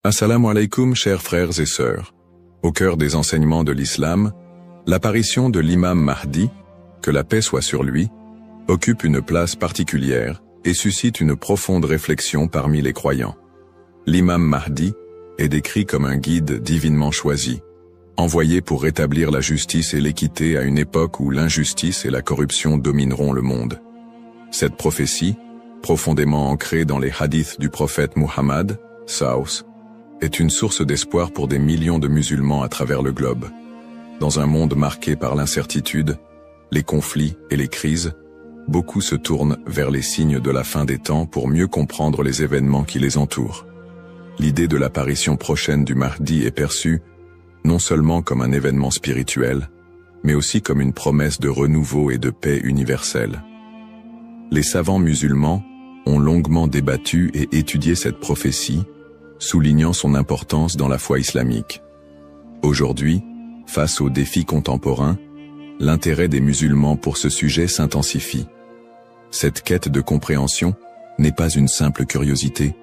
Assalamu alaikum, chers frères et sœurs. Au cœur des enseignements de l'islam, l'apparition de l'imam Mahdi, que la paix soit sur lui, occupe une place particulière et suscite une profonde réflexion parmi les croyants. L'imam Mahdi est décrit comme un guide divinement choisi, envoyé pour rétablir la justice et l'équité à une époque où l'injustice et la corruption domineront le monde. Cette prophétie, profondément ancrée dans les hadiths du prophète Muhammad, Saus, est une source d'espoir pour des millions de musulmans à travers le globe. Dans un monde marqué par l'incertitude, les conflits et les crises, beaucoup se tournent vers les signes de la fin des temps pour mieux comprendre les événements qui les entourent. L'idée de l'apparition prochaine du Mahdi est perçue non seulement comme un événement spirituel, mais aussi comme une promesse de renouveau et de paix universelle. Les savants musulmans ont longuement débattu et étudié cette prophétie, soulignant son importance dans la foi islamique. Aujourd'hui, face aux défis contemporains, l'intérêt des musulmans pour ce sujet s'intensifie. Cette quête de compréhension n'est pas une simple curiosité,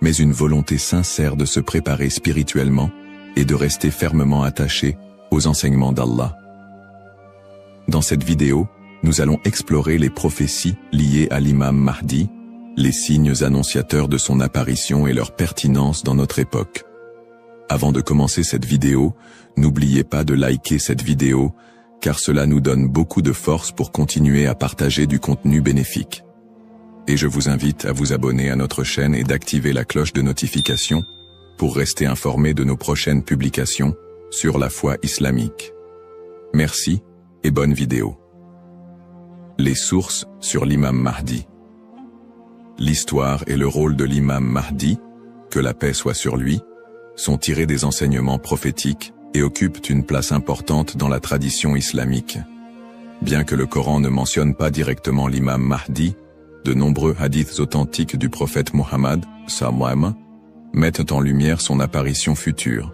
mais une volonté sincère de se préparer spirituellement et de rester fermement attaché aux enseignements d'Allah. Dans cette vidéo, nous allons explorer les prophéties liées à l'imam Mahdi, les signes annonciateurs de son apparition et leur pertinence dans notre époque. Avant de commencer cette vidéo, n'oubliez pas de liker cette vidéo, car cela nous donne beaucoup de force pour continuer à partager du contenu bénéfique. Et je vous invite à vous abonner à notre chaîne et d'activer la cloche de notification pour rester informé de nos prochaines publications sur la foi islamique. Merci et bonne vidéo. Les sources sur l'imam Mahdi. L'histoire et le rôle de l'imam Mahdi, que la paix soit sur lui, sont tirés des enseignements prophétiques et occupent une place importante dans la tradition islamique. Bien que le Coran ne mentionne pas directement l'imam Mahdi, de nombreux hadiths authentiques du prophète Muhammad, sallam, mettent en lumière son apparition future.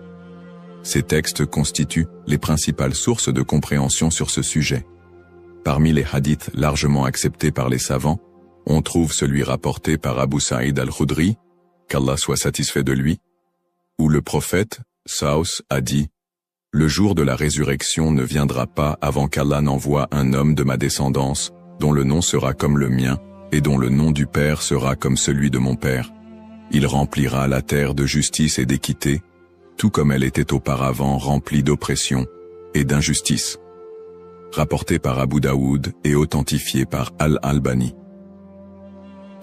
Ces textes constituent les principales sources de compréhension sur ce sujet. Parmi les hadiths largement acceptés par les savants, on trouve celui rapporté par Abu Saïd al-Khudri, qu'Allah soit satisfait de lui, où le prophète, Saus, a dit « Le jour de la résurrection ne viendra pas avant qu'Allah n'envoie un homme de ma descendance, dont le nom sera comme le mien, et dont le nom du Père sera comme celui de mon Père. Il remplira la terre de justice et d'équité, tout comme elle était auparavant remplie d'oppression et d'injustice. » Rapporté par Abu Daoud et authentifié par Al-Albani.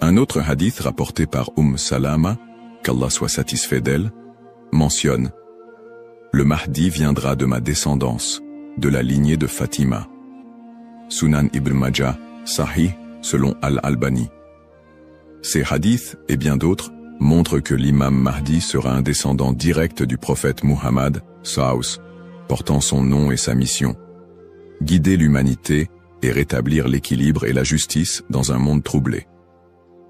Un autre hadith rapporté par Salama, qu'Allah soit satisfait d'elle, mentionne « Le Mahdi viendra de ma descendance, de la lignée de Fatima. » Sunan Ibn Majah, Sahih, selon Al-Albani. Ces hadiths, et bien d'autres, montrent que l'imam Mahdi sera un descendant direct du prophète Muhammad, Saus, portant son nom et sa mission. Guider l'humanité et rétablir l'équilibre et la justice dans un monde troublé.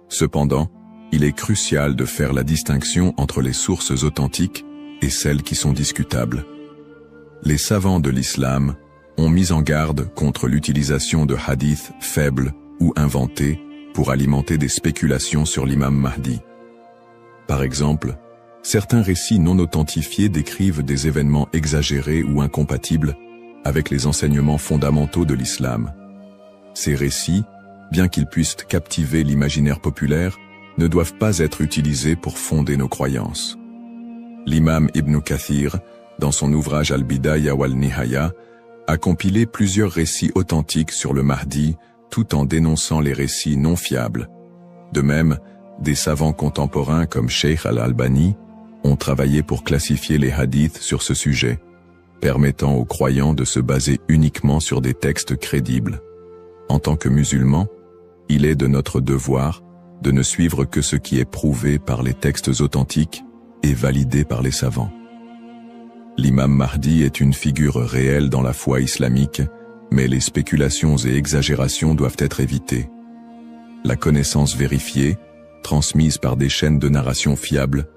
Cependant, il est crucial de faire la distinction entre les sources authentiques et celles qui sont discutables. Les savants de l'islam ont mis en garde contre l'utilisation de hadiths faibles ou inventés pour alimenter des spéculations sur l'imam Mahdi. Par exemple, certains récits non authentifiés décrivent des événements exagérés ou incompatibles avec les enseignements fondamentaux de l'islam. Ces récits, bien qu'ils puissent captiver l'imaginaire populaire, ne doivent pas être utilisés pour fonder nos croyances. L'imam Ibn Kathir, dans son ouvrage Al-Bidaya wal-Nihaya, a compilé plusieurs récits authentiques sur le Mahdi, tout en dénonçant les récits non fiables. De même, des savants contemporains comme Sheikh Al-Albani ont travaillé pour classifier les hadiths sur ce sujet, permettant aux croyants de se baser uniquement sur des textes crédibles. En tant que musulmans, il est de notre devoir de ne suivre que ce qui est prouvé par les textes authentiques et validé par les savants. L'imam Mahdi est une figure réelle dans la foi islamique, mais les spéculations et exagérations doivent être évitées. La connaissance vérifiée, transmise par des chaînes de narration fiables,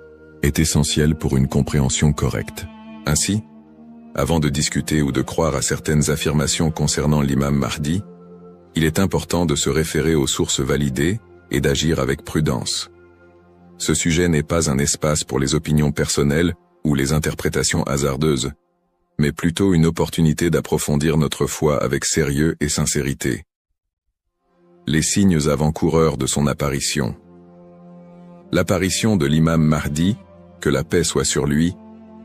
est essentielle pour une compréhension correcte. Ainsi, avant de discuter ou de croire à certaines affirmations concernant l'imam Mahdi, il est important de se référer aux sources validées et d'agir avec prudence. ce sujet n'est pas un espace pour les opinions personnelles ou les interprétations hasardeuses, mais plutôt une opportunité d'approfondir notre foi avec sérieux et sincérité. Les signes avant-coureurs de son apparition. L'apparition de l'imam Mahdi, que la paix soit sur lui,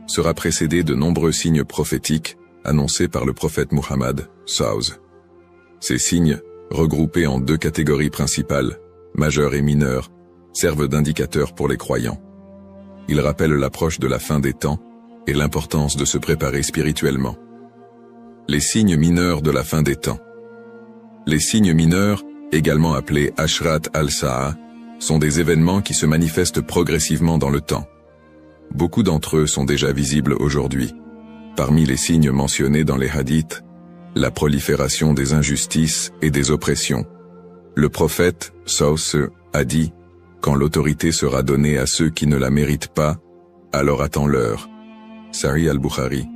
sera précédée de nombreux signes prophétiques annoncés par le prophète Muhammad, SAW. Ces signes, regroupés en deux catégories principales, majeurs et mineurs, servent d'indicateurs pour les croyants. Ils rappellent l'approche de la fin des temps et l'importance de se préparer spirituellement. Les signes mineurs de la fin des temps. Les signes mineurs, également appelés Ashrat al-Sa'a, sont des événements qui se manifestent progressivement dans le temps. Beaucoup d'entre eux sont déjà visibles aujourd'hui. Parmi les signes mentionnés dans les hadiths, la prolifération des injustices et des oppressions. Le prophète, SAW, a dit « Quand l'autorité sera donnée à ceux qui ne la méritent pas, alors attends-leur » Sahih al-Bukhari.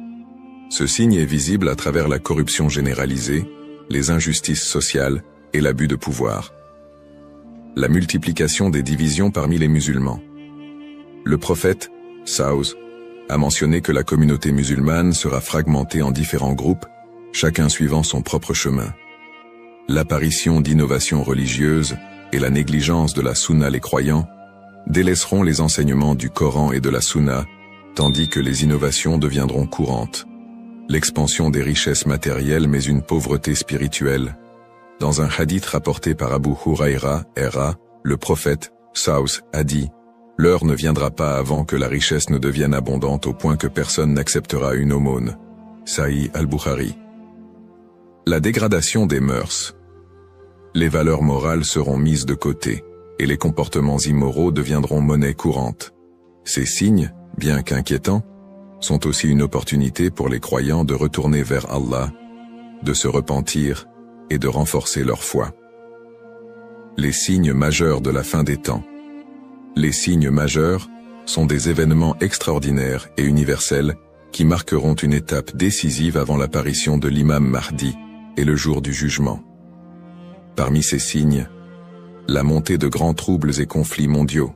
Ce signe est visible à travers la corruption généralisée, les injustices sociales et l'abus de pouvoir. La multiplication des divisions parmi les musulmans. Le prophète, SAW, a mentionné que la communauté musulmane sera fragmentée en différents groupes, chacun suivant son propre chemin. L'apparition d'innovations religieuses et la négligence de la sunna les croyants délaisseront les enseignements du Coran et de la sunna, tandis que les innovations deviendront courantes. L'expansion des richesses matérielles mais une pauvreté spirituelle. Dans un hadith rapporté par Abu Huraira, le prophète, SAW, a dit « L'heure ne viendra pas avant que la richesse ne devienne abondante au point que personne n'acceptera une aumône. » Sahih al-Bukhari. La dégradation des mœurs. Les valeurs morales seront mises de côté, et les comportements immoraux deviendront monnaie courante. Ces signes, bien qu'inquiétants, sont aussi une opportunité pour les croyants de retourner vers Allah, de se repentir et de renforcer leur foi. Les signes majeurs de la fin des temps. Les signes majeurs sont des événements extraordinaires et universels qui marqueront une étape décisive avant l'apparition de l'imam Mahdi et le jour du jugement. Parmi ces signes, la montée de grands troubles et conflits mondiaux.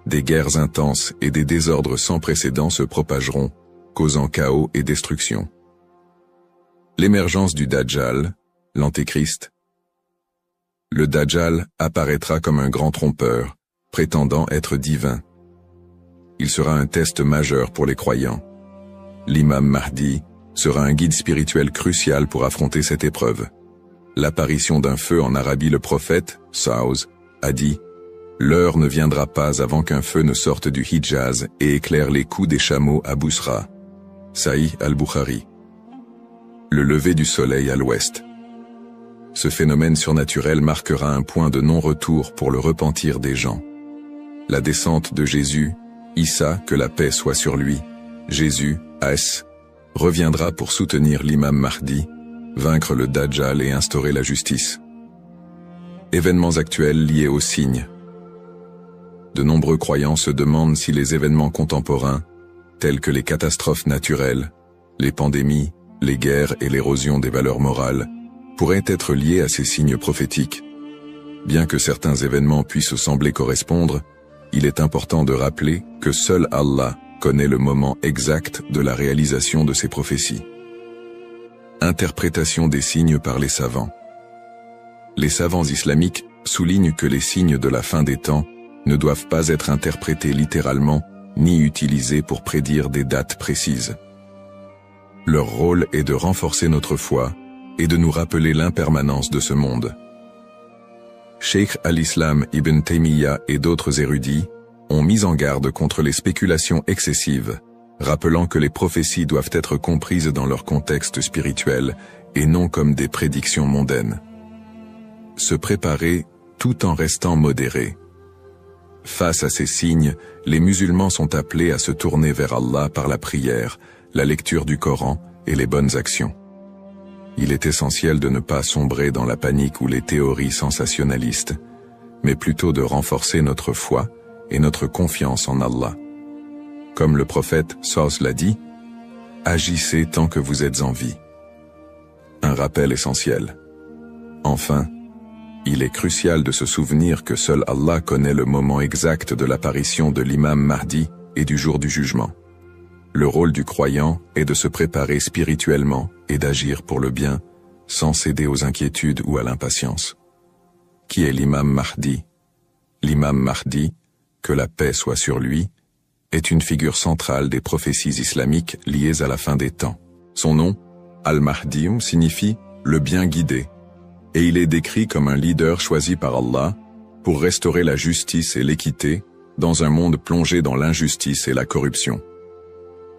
Des guerres intenses et des désordres sans précédent se propageront, causant chaos et destruction. L'émergence du Dajjal, l'Antéchrist. Le Dajjal apparaîtra comme un grand trompeur, prétendant être divin. Il sera un test majeur pour les croyants. L'imam Mahdi sera un guide spirituel crucial pour affronter cette épreuve. L'apparition d'un feu en Arabie. Le prophète, SAW, a dit « L'heure ne viendra pas avant qu'un feu ne sorte du Hijaz et éclaire les coups des chameaux à Bousra. » Sahih al-Bukhari. Le lever du soleil à l'ouest. Ce phénomène surnaturel marquera un point de non-retour pour le repentir des gens. La descente de Jésus, Issa, que la paix soit sur lui, Jésus, As, reviendra pour soutenir l'imam Mahdi, vaincre le Dajjal et instaurer la justice. Événements actuels liés aux signes. De nombreux croyants se demandent si les événements contemporains, tels que les catastrophes naturelles, les pandémies, les guerres et l'érosion des valeurs morales, pourraient être liés à ces signes prophétiques. Bien que certains événements puissent sembler correspondre, il est important de rappeler que seul Allah connaît le moment exact de la réalisation de ces prophéties. Interprétation des signes par les savants. Les savants islamiques soulignent que les signes de la fin des temps ne doivent pas être interprétés littéralement ni utilisés pour prédire des dates précises. Leur rôle est de renforcer notre foi et de nous rappeler l'impermanence de ce monde. Cheikh al-Islam Ibn Taymiyyah et d'autres érudits ont mis en garde contre les spéculations excessives, rappelant que les prophéties doivent être comprises dans leur contexte spirituel et non comme des prédictions mondaines. Se préparer tout en restant modéré. Face à ces signes, les musulmans sont appelés à se tourner vers Allah par la prière, la lecture du Coran et les bonnes actions. Il est essentiel de ne pas sombrer dans la panique ou les théories sensationnalistes, mais plutôt de renforcer notre foi et notre confiance en Allah. Comme le prophète SAW l'a dit, « Agissez tant que vous êtes en vie ». Un rappel essentiel. Enfin, Il est crucial de se souvenir que seul Allah connaît le moment exact de l'apparition de l'imam Mahdi et du jour du jugement. Le rôle du croyant est de se préparer spirituellement et d'agir pour le bien, sans céder aux inquiétudes ou à l'impatience. Qui est l'imam Mahdi? L'imam Mahdi, que la paix soit sur lui, est une figure centrale des prophéties islamiques liées à la fin des temps. Son nom, Al-Mahdi, signifie « le bien guidé », et il est décrit comme un leader choisi par Allah pour restaurer la justice et l'équité dans un monde plongé dans l'injustice et la corruption.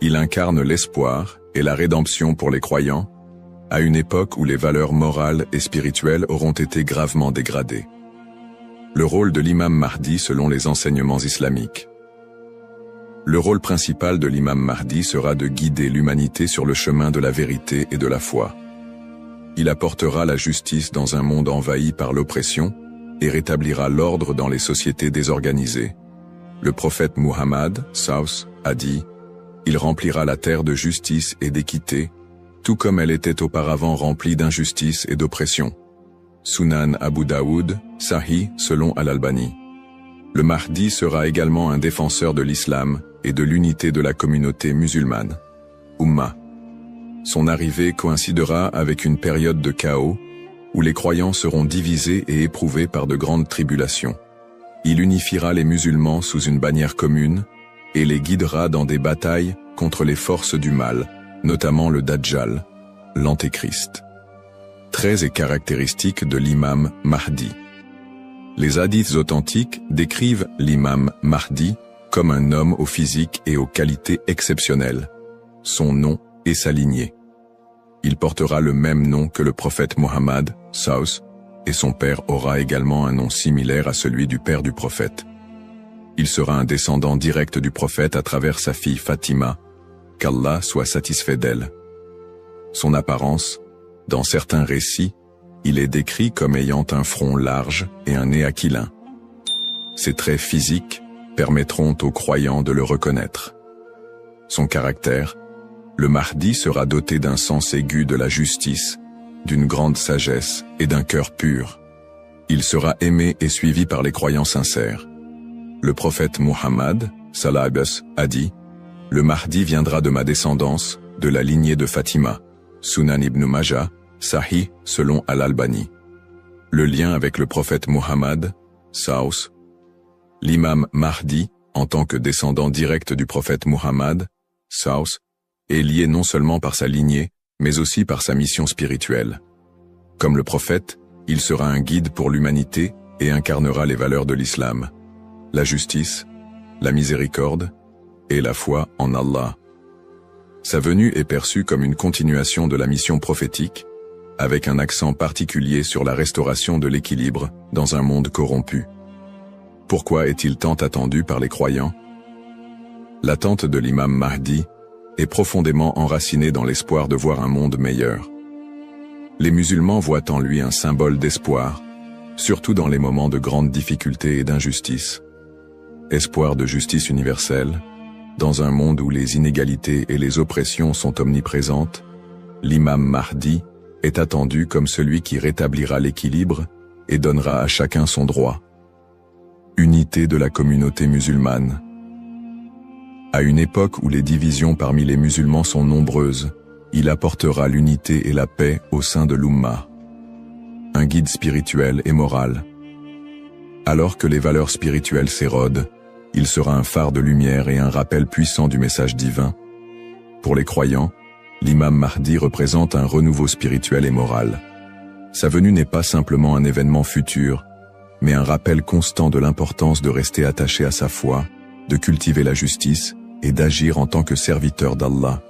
Il incarne l'espoir et la rédemption pour les croyants, à une époque où les valeurs morales et spirituelles auront été gravement dégradées. Le rôle de l'imam Mahdi selon les enseignements islamiques. Le rôle principal de l'imam Mahdi sera de guider l'humanité sur le chemin de la vérité et de la foi. Il apportera la justice dans un monde envahi par l'oppression et rétablira l'ordre dans les sociétés désorganisées. Le prophète Muhammad, Saus, a dit « Il remplira la terre de justice et d'équité, tout comme elle était auparavant remplie d'injustice et d'oppression. » Sunan Abu Daoud, Sahih selon Al-Albani. Le Mahdi sera également un défenseur de l'islam et de l'unité de la communauté musulmane. Ummah. Son arrivée coïncidera avec une période de chaos, où les croyants seront divisés et éprouvés par de grandes tribulations. Il unifiera les musulmans sous une bannière commune, et les guidera dans des batailles contre les forces du mal, notamment le Dajjal, l'Antéchrist. Traits et caractéristiques de l'imam Mahdi. Les hadiths authentiques décrivent l'imam Mahdi comme un homme au physique et aux qualités exceptionnelles. Son nom et sa lignée. Il portera le même nom que le prophète Muhammad, Saus, et son père aura également un nom similaire à celui du père du prophète. Il sera un descendant direct du prophète à travers sa fille Fatima, qu'Allah soit satisfait d'elle. Son apparence, dans certains récits, il est décrit comme ayant un front large et un nez aquilin. Ses traits physiques permettront aux croyants de le reconnaître. Son caractère, le Mahdi sera doté d'un sens aigu de la justice, d'une grande sagesse et d'un cœur pur. Il sera aimé et suivi par les croyants sincères. Le prophète Muhammad, sallallahu alayhi wa sallam, a dit « Le Mahdi viendra de ma descendance, de la lignée de Fatima. » Sunan ibn Majah, Sahih selon Al-Albani. Le lien avec le prophète Muhammad, Saus. L'imam Mahdi, en tant que descendant direct du prophète Muhammad, Saus, est lié non seulement par sa lignée, mais aussi par sa mission spirituelle. Comme le prophète, il sera un guide pour l'humanité et incarnera les valeurs de l'islam, la justice, la miséricorde et la foi en Allah. Sa venue est perçue comme une continuation de la mission prophétique, avec un accent particulier sur la restauration de l'équilibre dans un monde corrompu. Pourquoi est-il tant attendu par les croyants? L'attente de l'imam Mahdi est profondément enracinée dans l'espoir de voir un monde meilleur. Les musulmans voient en lui un symbole d'espoir, surtout dans les moments de grandes difficultés et d'injustice. Espoir de justice universelle, dans un monde où les inégalités et les oppressions sont omniprésentes, l'imam Mahdi est attendu comme celui qui rétablira l'équilibre et donnera à chacun son droit. Unité de la communauté musulmane. À une époque où les divisions parmi les musulmans sont nombreuses, il apportera l'unité et la paix au sein de l'Ummah. Un guide spirituel et moral. Alors que les valeurs spirituelles s'érodent, il sera un phare de lumière et un rappel puissant du message divin. Pour les croyants, l'imam Mahdi représente un renouveau spirituel et moral. Sa venue n'est pas simplement un événement futur, mais un rappel constant de l'importance de rester attaché à sa foi, de cultiver la justice et d'agir en tant que serviteur d'Allah.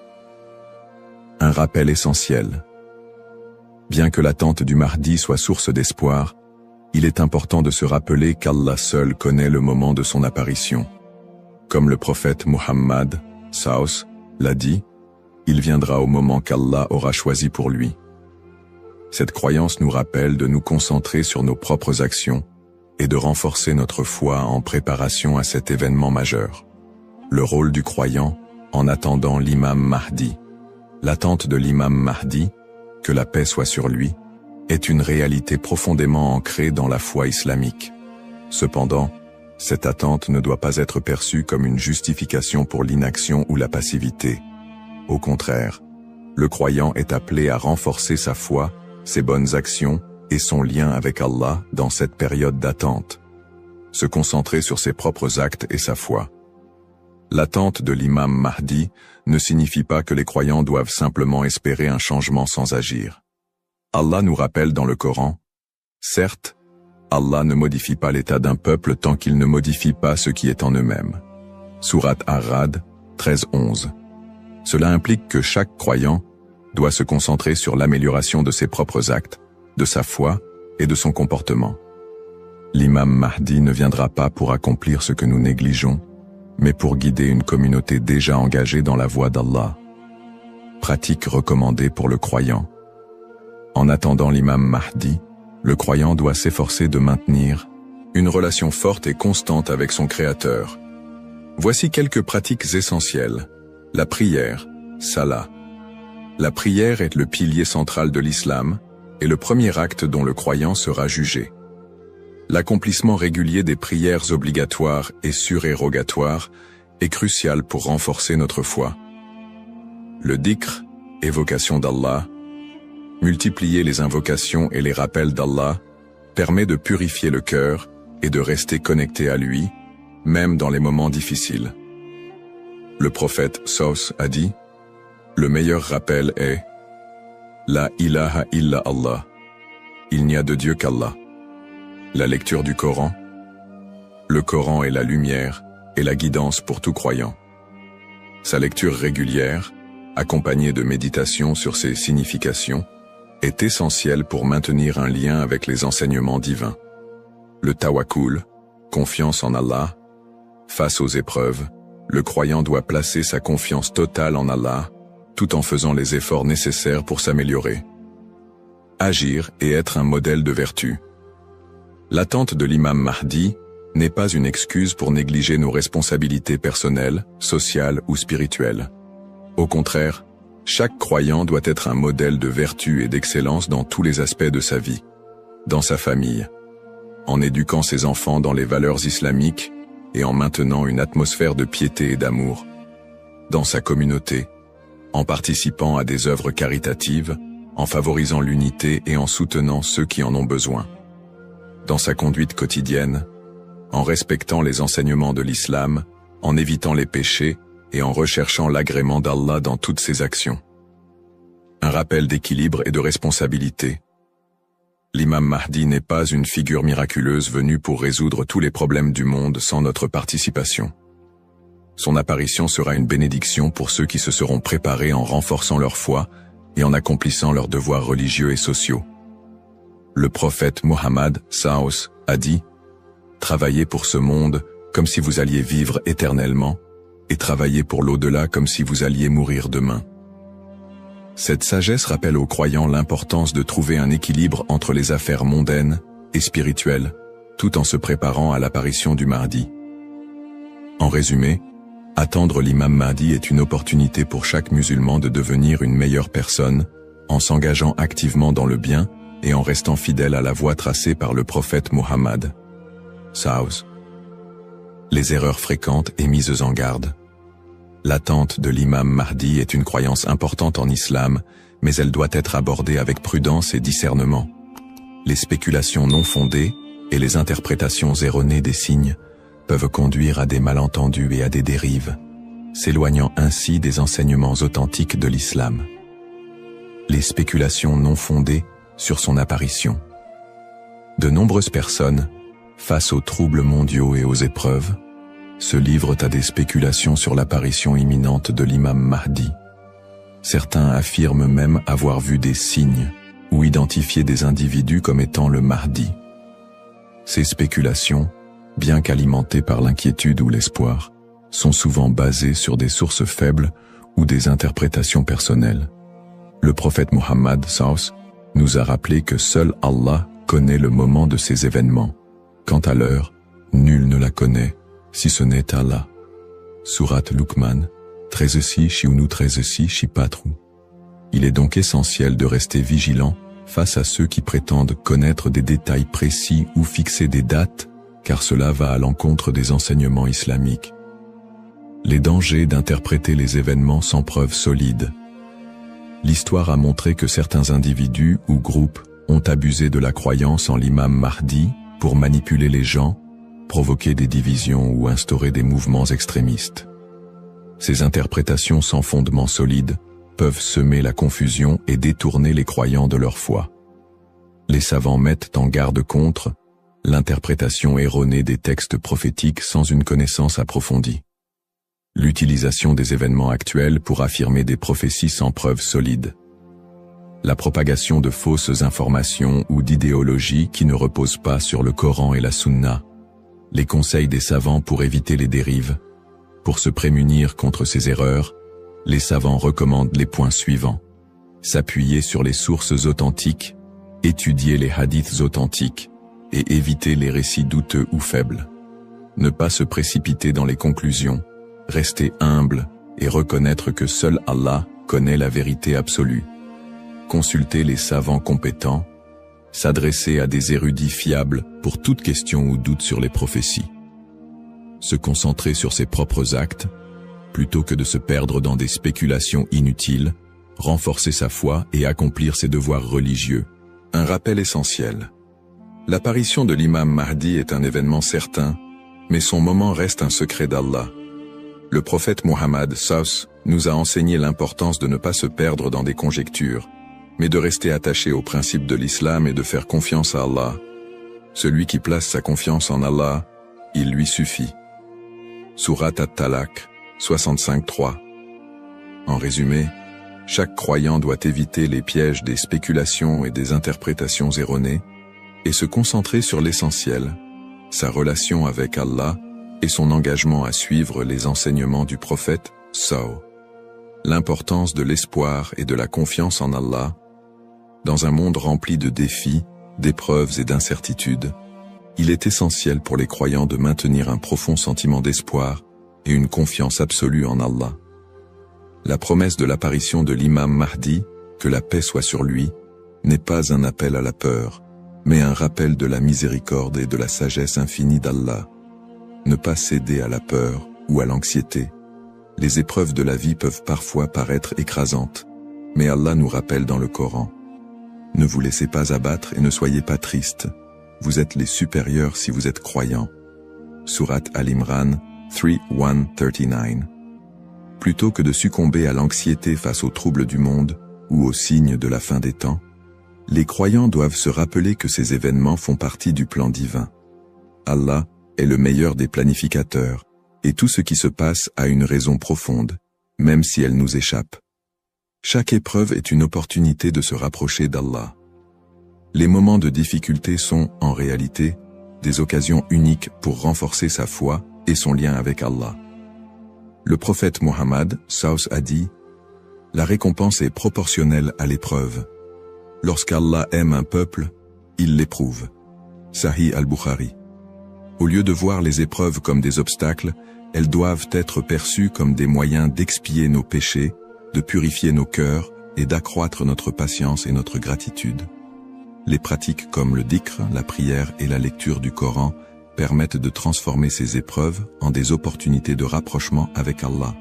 Un rappel essentiel. Bien que l'attente du Mahdi soit source d'espoir, il est important de se rappeler qu'Allah seul connaît le moment de son apparition. Comme le prophète Muhammad, Saus, l'a dit, il viendra au moment qu'Allah aura choisi pour lui. Cette croyance nous rappelle de nous concentrer sur nos propres actions et de renforcer notre foi en préparation à cet événement majeur. Le rôle du croyant en attendant l'imam Mahdi. L'attente de l'imam Mahdi, que la paix soit sur lui, est une réalité profondément ancrée dans la foi islamique. Cependant, cette attente ne doit pas être perçue comme une justification pour l'inaction ou la passivité. Au contraire, le croyant est appelé à renforcer sa foi, ses bonnes actions et son lien avec Allah dans cette période d'attente. Se concentrer sur ses propres actes et sa foi. L'attente de l'imam Mahdi ne signifie pas que les croyants doivent simplement espérer un changement sans agir. Allah nous rappelle dans le Coran, « Certes, Allah ne modifie pas l'état d'un peuple tant qu'il ne modifie pas ce qui est en eux-mêmes. » Sourate Ar-Ra'd 13-11. Cela implique que chaque croyant doit se concentrer sur l'amélioration de ses propres actes, de sa foi et de son comportement. L'imam Mahdi ne viendra pas pour accomplir ce que nous négligeons, mais pour guider une communauté déjà engagée dans la voie d'Allah. Pratique recommandée pour le croyant. En attendant l'imam Mahdi, le croyant doit s'efforcer de maintenir une relation forte et constante avec son Créateur. Voici quelques pratiques essentielles. La prière, salah. La prière est le pilier central de l'islam et le premier acte dont le croyant sera jugé. L'accomplissement régulier des prières obligatoires et surérogatoires est crucial pour renforcer notre foi. Le dhikr, évocation d'Allah, multiplier les invocations et les rappels d'Allah, permet de purifier le cœur et de rester connecté à lui, même dans les moments difficiles. Le prophète Saus a dit, « Le meilleur rappel est « La ilaha illa Allah » Il n'y a de Dieu qu'Allah. La lecture du Coran. Le Coran est la lumière et la guidance pour tout croyant. Sa lecture régulière, accompagnée de méditation sur ses significations, est essentielle pour maintenir un lien avec les enseignements divins. Le tawakkul, confiance en Allah. Face aux épreuves, le croyant doit placer sa confiance totale en Allah, tout en faisant les efforts nécessaires pour s'améliorer. Agir et être un modèle de vertu. L'attente de l'imam Mahdi n'est pas une excuse pour négliger nos responsabilités personnelles, sociales ou spirituelles. Au contraire, chaque croyant doit être un modèle de vertu et d'excellence dans tous les aspects de sa vie. Dans sa famille, en éduquant ses enfants dans les valeurs islamiques et en maintenant une atmosphère de piété et d'amour. Dans sa communauté, en participant à des œuvres caritatives, en favorisant l'unité et en soutenant ceux qui en ont besoin. Dans sa conduite quotidienne, en respectant les enseignements de l'islam, en évitant les péchés et en recherchant l'agrément d'Allah dans toutes ses actions. Un rappel d'équilibre et de responsabilité. L'imam Mahdi n'est pas une figure miraculeuse venue pour résoudre tous les problèmes du monde sans notre participation. Son apparition sera une bénédiction pour ceux qui se seront préparés en renforçant leur foi et en accomplissant leurs devoirs religieux et sociaux. Le prophète Mohammed Saus a dit « Travaillez pour ce monde comme si vous alliez vivre éternellement, et travaillez pour l'au-delà comme si vous alliez mourir demain. » Cette sagesse rappelle aux croyants l'importance de trouver un équilibre entre les affaires mondaines et spirituelles, tout en se préparant à l'apparition du Mahdi. En résumé, attendre l'imam Mahdi est une opportunité pour chaque musulman de devenir une meilleure personne, en s'engageant activement dans le bien et en restant fidèle à la voie tracée par le prophète Mohammed. Saus. Les erreurs fréquentes et mises en garde. L'attente de l'imam Mahdi est une croyance importante en islam, mais elle doit être abordée avec prudence et discernement. Les spéculations non fondées et les interprétations erronées des signes peuvent conduire à des malentendus et à des dérives, s'éloignant ainsi des enseignements authentiques de l'islam. Les spéculations non fondées sur son apparition. De nombreuses personnes, face aux troubles mondiaux et aux épreuves, se livrent à des spéculations sur l'apparition imminente de l'imam Mahdi. Certains affirment même avoir vu des signes ou identifié des individus comme étant le Mahdi. Ces spéculations, bien qu'alimentées par l'inquiétude ou l'espoir, sont souvent basées sur des sources faibles ou des interprétations personnelles. Le prophète Mohammed Saus nous a rappelé que seul Allah connaît le moment de ces événements. Quant à l'heure, nul ne la connaît, si ce n'est Allah. Sourate Luqman, 13-6 Shiunu 13-6 Shipatru. Il est donc essentiel de rester vigilant face à ceux qui prétendent connaître des détails précis ou fixer des dates, car cela va à l'encontre des enseignements islamiques. Les dangers d'interpréter les événements sans preuves solides. L'histoire a montré que certains individus ou groupes ont abusé de la croyance en l'imam Mahdi pour manipuler les gens, provoquer des divisions ou instaurer des mouvements extrémistes. Ces interprétations sans fondement solide peuvent semer la confusion et détourner les croyants de leur foi. Les savants mettent en garde contre l'interprétation erronée des textes prophétiques sans une connaissance approfondie. L'utilisation des événements actuels pour affirmer des prophéties sans preuves solides. La propagation de fausses informations ou d'idéologies qui ne reposent pas sur le Coran et la Sunna. Les conseils des savants pour éviter les dérives. Pour se prémunir contre ces erreurs, les savants recommandent les points suivants. S'appuyer sur les sources authentiques, étudier les hadiths authentiques, et éviter les récits douteux ou faibles. Ne pas se précipiter dans les conclusions, rester humble et reconnaître que seul Allah connaît la vérité absolue. Consulter les savants compétents, s'adresser à des érudits fiables pour toute question ou doute sur les prophéties. Se concentrer sur ses propres actes, plutôt que de se perdre dans des spéculations inutiles, renforcer sa foi et accomplir ses devoirs religieux. Un rappel essentiel. L'apparition de l'imam Mahdi est un événement certain, mais son moment reste un secret d'Allah. Le prophète Mohammed SAW nous a enseigné l'importance de ne pas se perdre dans des conjectures, mais de rester attaché aux principes de l'islam et de faire confiance à Allah. Celui qui place sa confiance en Allah, il lui suffit. Surat At-Talaq, 65-3. En résumé, chaque croyant doit éviter les pièges des spéculations et des interprétations erronées et se concentrer sur l'essentiel, sa relation avec Allah et son engagement à suivre les enseignements du prophète SAW. L'importance de l'espoir et de la confiance en Allah. Dans un monde rempli de défis, d'épreuves et d'incertitudes, il est essentiel pour les croyants de maintenir un profond sentiment d'espoir et une confiance absolue en Allah. La promesse de l'apparition de l'imam Mahdi, que la paix soit sur lui, n'est pas un appel à la peur, mais un rappel de la miséricorde et de la sagesse infinie d'Allah. Ne pas céder à la peur ou à l'anxiété. Les épreuves de la vie peuvent parfois paraître écrasantes, mais Allah nous rappelle dans le Coran. Ne vous laissez pas abattre et ne soyez pas tristes. Vous êtes les supérieurs si vous êtes croyants. Surat Al-Imran 3:139. Plutôt que de succomber à l'anxiété face aux troubles du monde ou aux signes de la fin des temps, les croyants doivent se rappeler que ces événements font partie du plan divin. Allah est le meilleur des planificateurs, et tout ce qui se passe a une raison profonde, même si elle nous échappe. Chaque épreuve est une opportunité de se rapprocher d'Allah. Les moments de difficulté sont, en réalité, des occasions uniques pour renforcer sa foi et son lien avec Allah. Le prophète Mohammed SAW a dit « La récompense est proportionnelle à l'épreuve. Lorsqu'Allah aime un peuple, il l'éprouve. » Sahih al-Bukhari. Au lieu de voir les épreuves comme des obstacles, elles doivent être perçues comme des moyens d'expier nos péchés, de purifier nos cœurs et d'accroître notre patience et notre gratitude. Les pratiques comme le dhikr, la prière et la lecture du Coran permettent de transformer ces épreuves en des opportunités de rapprochement avec Allah.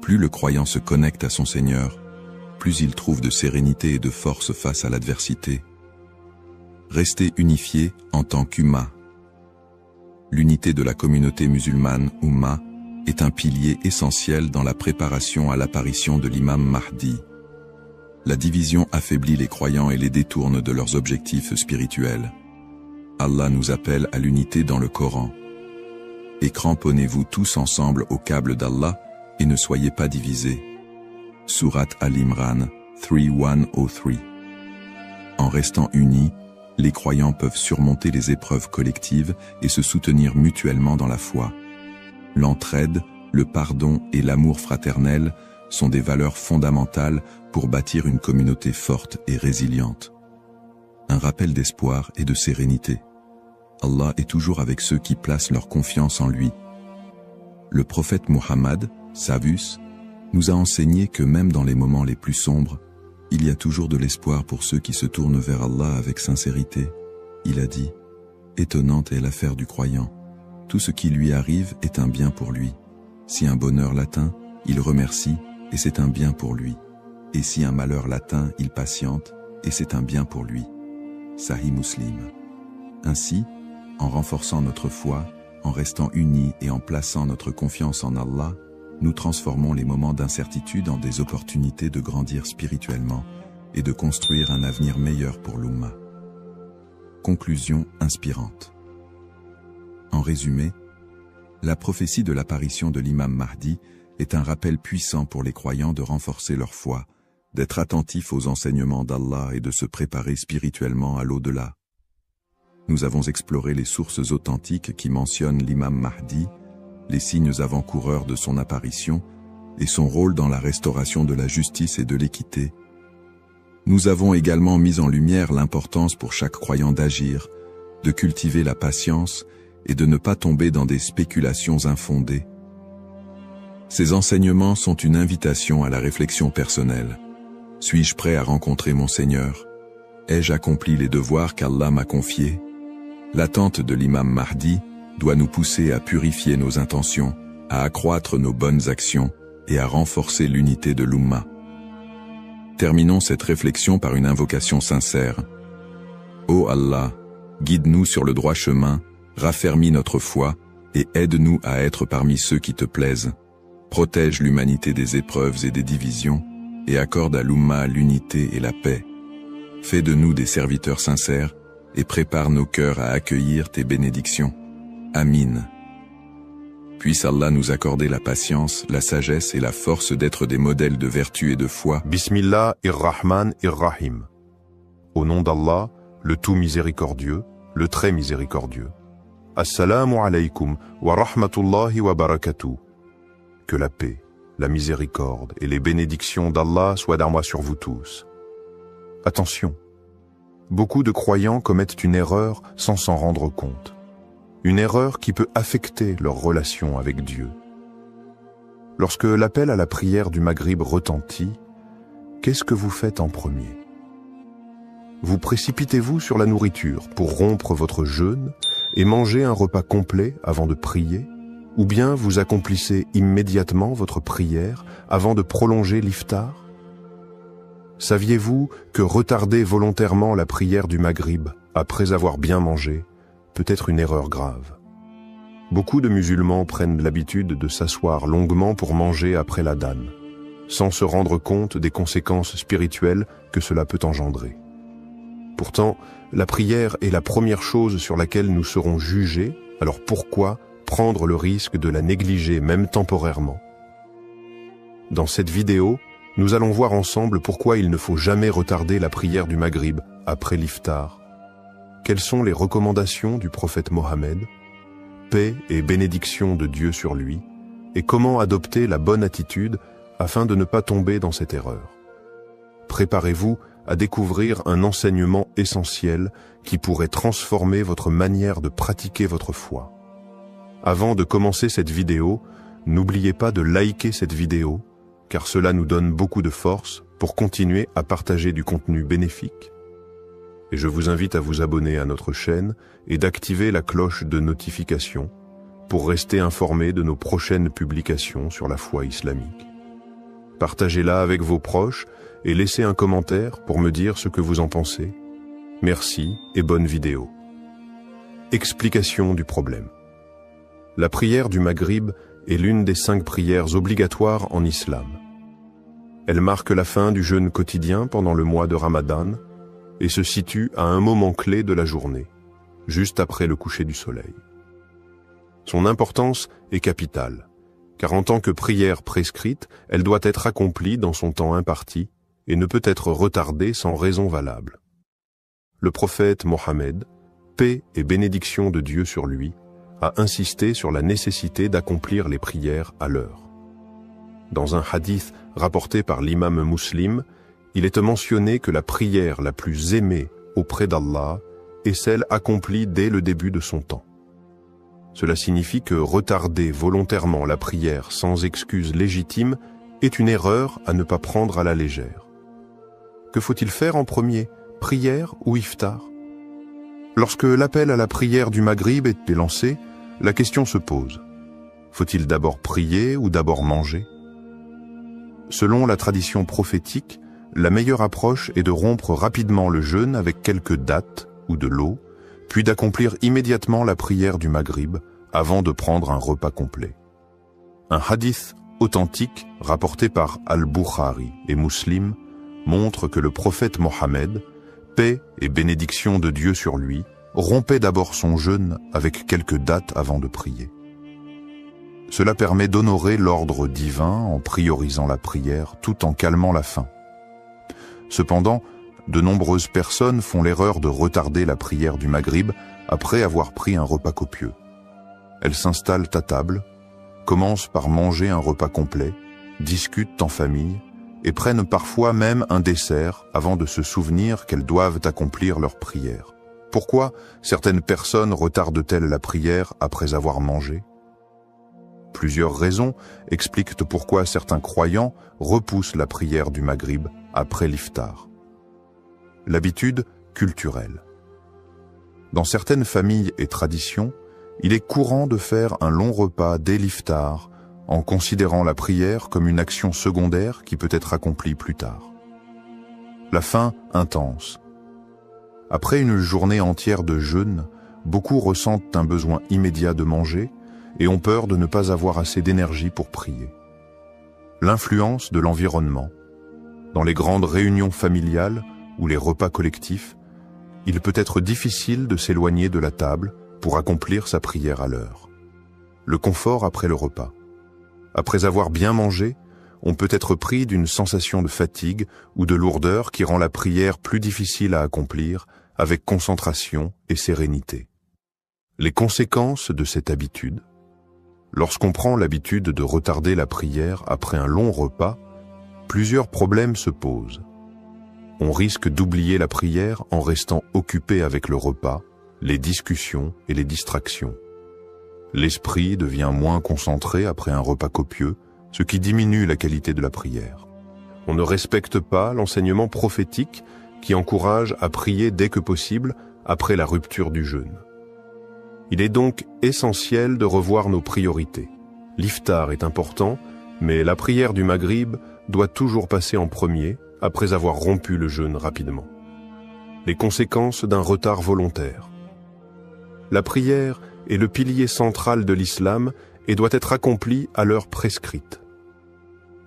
Plus le croyant se connecte à son Seigneur, plus il trouve de sérénité et de force face à l'adversité. Rester unifié en tant qu'Umma. L'unité de la communauté musulmane, Umma, est un pilier essentiel dans la préparation à l'apparition de l'imam Mahdi. La division affaiblit les croyants et les détourne de leurs objectifs spirituels. Allah nous appelle à l'unité dans le Coran. Et cramponnez-vous tous ensemble au câble d'Allah et ne soyez pas divisés. Surat Al-Imran 3:103. En restant unis, les croyants peuvent surmonter les épreuves collectives et se soutenir mutuellement dans la foi. L'entraide, le pardon et l'amour fraternel sont des valeurs fondamentales pour bâtir une communauté forte et résiliente. Un rappel d'espoir et de sérénité. Allah est toujours avec ceux qui placent leur confiance en lui. Le prophète Mohammed, Savus, nous a enseigné que même dans les moments les plus sombres, Il y a toujours de l'espoir pour ceux qui se tournent vers Allah avec sincérité. Il a dit, étonnante est l'affaire du croyant. Tout ce qui lui arrive est un bien pour lui. Si un bonheur l'atteint, il remercie, et c'est un bien pour lui. Et si un malheur l'atteint, il patiente, et c'est un bien pour lui. Sahih Muslim. Ainsi, en renforçant notre foi, en restant unis et en plaçant notre confiance en Allah, nous transformons les moments d'incertitude en des opportunités de grandir spirituellement et de construire un avenir meilleur pour l'Ummah. Conclusion inspirante. En résumé, la prophétie de l'apparition de l'imam Mahdi est un rappel puissant pour les croyants de renforcer leur foi, d'être attentifs aux enseignements d'Allah et de se préparer spirituellement à l'au-delà. Nous avons exploré les sources authentiques qui mentionnent l'imam Mahdi, les signes avant-coureurs de son apparition et son rôle dans la restauration de la justice et de l'équité. Nous avons également mis en lumière l'importance pour chaque croyant d'agir, de cultiver la patience et de ne pas tomber dans des spéculations infondées. Ces enseignements sont une invitation à la réflexion personnelle. Suis-je prêt à rencontrer mon Seigneur? Ai-je accompli les devoirs qu'Allah m'a confiés? L'attente de l'imam Mahdi doit nous pousser à purifier nos intentions, à accroître nos bonnes actions et à renforcer l'unité de l'Ummah. Terminons cette réflexion par une invocation sincère. Ô Allah, guide-nous sur le droit chemin, raffermis notre foi et aide-nous à être parmi ceux qui te plaisent. Protège l'humanité des épreuves et des divisions et accorde à l'Ummah l'unité et la paix. Fais de nous des serviteurs sincères et prépare nos cœurs à accueillir tes bénédictions. Amin. Puisse Allah nous accorder la patience, la sagesse et la force d'être des modèles de vertu et de foi. Bismillahir-Rahman-ir-Rahim. Au nom d'Allah, le tout miséricordieux, le très miséricordieux. Assalamu alaykum wa rahmatullahi wa barakatuh. Que la paix, la miséricorde et les bénédictions d'Allah soient d'armois sur vous tous. Attention, beaucoup de croyants commettent une erreur sans s'en rendre compte. Une erreur qui peut affecter leur relation avec Dieu. Lorsque l'appel à la prière du Maghrib retentit, qu'est-ce que vous faites en premier? Vous précipitez-vous sur la nourriture pour rompre votre jeûne et manger un repas complet avant de prier? Ou bien vous accomplissez immédiatement votre prière avant de prolonger l'iftar? Saviez-vous que retarder volontairement la prière du Maghrib après avoir bien mangé peut être une erreur grave? Beaucoup de musulmans prennent l'habitude de s'asseoir longuement pour manger après l'adhan, sans se rendre compte des conséquences spirituelles que cela peut engendrer. Pourtant, la prière est la première chose sur laquelle nous serons jugés, alors pourquoi prendre le risque de la négliger même temporairement? Dans cette vidéo, nous allons voir ensemble pourquoi il ne faut jamais retarder la prière du Maghrib après l'iftar. Quelles sont les recommandations du prophète Mohammed, paix et bénédiction de Dieu sur lui, et comment adopter la bonne attitude afin de ne pas tomber dans cette erreur. Préparez-vous à découvrir un enseignement essentiel qui pourrait transformer votre manière de pratiquer votre foi. Avant de commencer cette vidéo, n'oubliez pas de liker cette vidéo, car cela nous donne beaucoup de force pour continuer à partager du contenu bénéfique. Et je vous invite à vous abonner à notre chaîne et d'activer la cloche de notification pour rester informé de nos prochaines publications sur la foi islamique. Partagez-la avec vos proches et laissez un commentaire pour me dire ce que vous en pensez. Merci et bonne vidéo. Explication du problème. La prière du Maghrib est l'une des 5 prières obligatoires en islam. Elle marque la fin du jeûne quotidien pendant le mois de Ramadan et se situe à un moment clé de la journée, juste après le coucher du soleil. Son importance est capitale, car en tant que prière prescrite, elle doit être accomplie dans son temps imparti et ne peut être retardée sans raison valable. Le prophète Mohammed, paix et bénédiction de Dieu sur lui, a insisté sur la nécessité d'accomplir les prières à l'heure. Dans un hadith rapporté par l'imam Muslim, il est mentionné que la prière la plus aimée auprès d'Allah est celle accomplie dès le début de son temps. Cela signifie que retarder volontairement la prière sans excuse légitime est une erreur à ne pas prendre à la légère. Que faut-il faire en premier, prière ou iftar? Lorsque l'appel à la prière du Maghrib est lancé, la question se pose. Faut-il d'abord prier ou d'abord manger? Selon la tradition prophétique, la meilleure approche est de rompre rapidement le jeûne avec quelques dattes ou de l'eau, puis d'accomplir immédiatement la prière du Maghrib avant de prendre un repas complet. Un hadith authentique rapporté par Al-Bukhari et Muslim montre que le prophète Mohammed, paix et bénédiction de Dieu sur lui, rompait d'abord son jeûne avec quelques dattes avant de prier. Cela permet d'honorer l'ordre divin en priorisant la prière tout en calmant la faim. Cependant, de nombreuses personnes font l'erreur de retarder la prière du Maghrib après avoir pris un repas copieux. Elles s'installent à table, commencent par manger un repas complet, discutent en famille et prennent parfois même un dessert avant de se souvenir qu'elles doivent accomplir leur prière. Pourquoi certaines personnes retardent-elles la prière après avoir mangé? Plusieurs raisons expliquent pourquoi certains croyants repoussent la prière du Maghrib après l'iftar. L'habitude culturelle. Dans certaines familles et traditions, il est courant de faire un long repas dès l'iftar, en considérant la prière comme une action secondaire qui peut être accomplie plus tard. La faim intense. Après une journée entière de jeûne, beaucoup ressentent un besoin immédiat de manger et ont peur de ne pas avoir assez d'énergie pour prier. L'influence de l'environnement. Dans les grandes réunions familiales ou les repas collectifs, il peut être difficile de s'éloigner de la table pour accomplir sa prière à l'heure. Le confort après le repas. Après avoir bien mangé, on peut être pris d'une sensation de fatigue ou de lourdeur qui rend la prière plus difficile à accomplir avec concentration et sérénité. Les conséquences de cette habitude. Lorsqu'on prend l'habitude de retarder la prière après un long repas, plusieurs problèmes se posent. On risque d'oublier la prière en restant occupé avec le repas, les discussions et les distractions. L'esprit devient moins concentré après un repas copieux, ce qui diminue la qualité de la prière. On ne respecte pas l'enseignement prophétique qui encourage à prier dès que possible après la rupture du jeûne. Il est donc essentiel de revoir nos priorités. L'iftar est important, mais la prière du Maghrib doit toujours passer en premier après avoir rompu le jeûne rapidement. Les conséquences d'un retard volontaire. La prière est le pilier central de l'islam et doit être accomplie à l'heure prescrite.